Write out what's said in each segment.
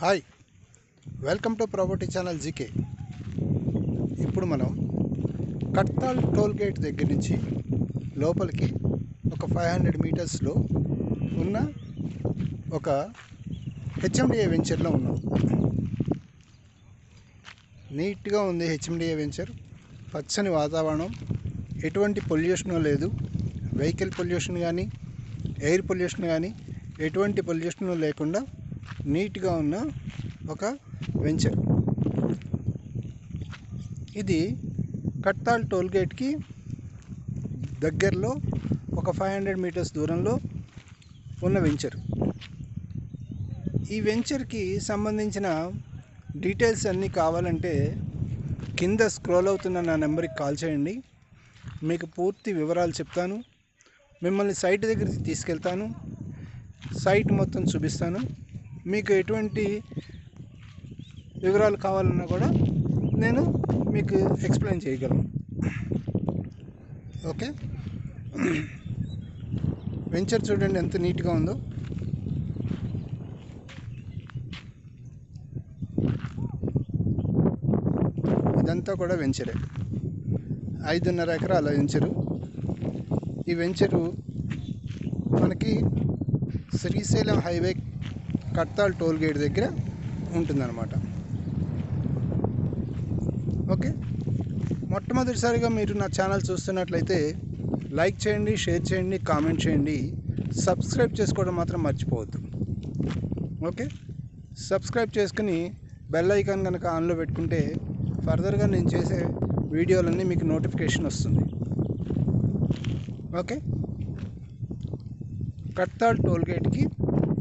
Hi, welcome to property channel GK. ఇప్పుడు మనం కట్తాల్ toll gate దగ్గర నుంచి లోపలికి ఒక 500 మీటర్స్లో ఉన్న ఒక హెచ్ఎండిఏ వెంచర్లో ఉన్నాం. నీట్గా ఉంది హెచ్ఎండిఏ వెంచర్. పచ్చని వాతావరణం, ఎటువంటి పొల్యూషన్ లేదు. వెహికల్ పొల్యూషన్ కానీ, ఎయిర్ పొల్యూషన్ కానీ ఎటువంటి పొల్యూషన్ లేకుండా నీట్గా ఉన్న ఒక వెంచర్. ఇది కట్తాల్ టోల్గేట్కి దగ్గరలో ఒక 500 మీటర్స్ దూరంలో ఉన్న వెంచర్. ఈ వెంచర్కి సంబంధించిన డీటెయిల్స్ అన్నీ కావాలంటే కింద స్క్రోల్ అవుతున్న నా నెంబర్కి కాల్ చేయండి. మీకు పూర్తి వివరాలు చెప్తాను. మిమ్మల్ని సైట్ దగ్గరికి తీసుకెళ్తాను. సైట్ మొత్తం చూపిస్తాను. మీకు ఎటువంటి వివరాలు కావాలన్నా కూడా నేను మీకు ఎక్స్ప్లెయిన్ చేయగలను. ఓకే, వెంచర్ చూడండి ఎంత నీట్గా ఉందో. ఇదంతా కూడా వెంచరే. 5.5 ఎకరాల వెంచరు. ఈ వెంచరు మనకి శ్రీశైలం హైవే కట్తాల్ టోల్ గేట్ దగ్గర ఉంటుందన్నమాట. ఓకే, మొట్టమొదటిసారిగా మీరు నా ఛానల్ చూస్తున్నట్లయితే లైక్ చేయండి, షేర్ చేయండి, కామెంట్ చేయండి. సబ్స్క్రైబ్ చేసుకోవడం మాత్రం మర్చిపోవద్దు. ఓకే, సబ్స్క్రైబ్ చేసుకుని బెల్ ఐకాన్ కనుక ఆన్లో పెట్టుకుంటే ఫర్దర్గా నేను చేసే వీడియోలన్నీ మీకు నోటిఫికేషన్ వస్తుంది. ఓకే, కట్తాల్ టోల్గేట్కి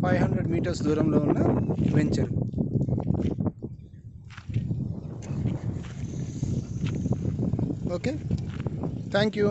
500 మీటర్స్ దూరంలో ఉన్న వెంచర్. Okay, thank you.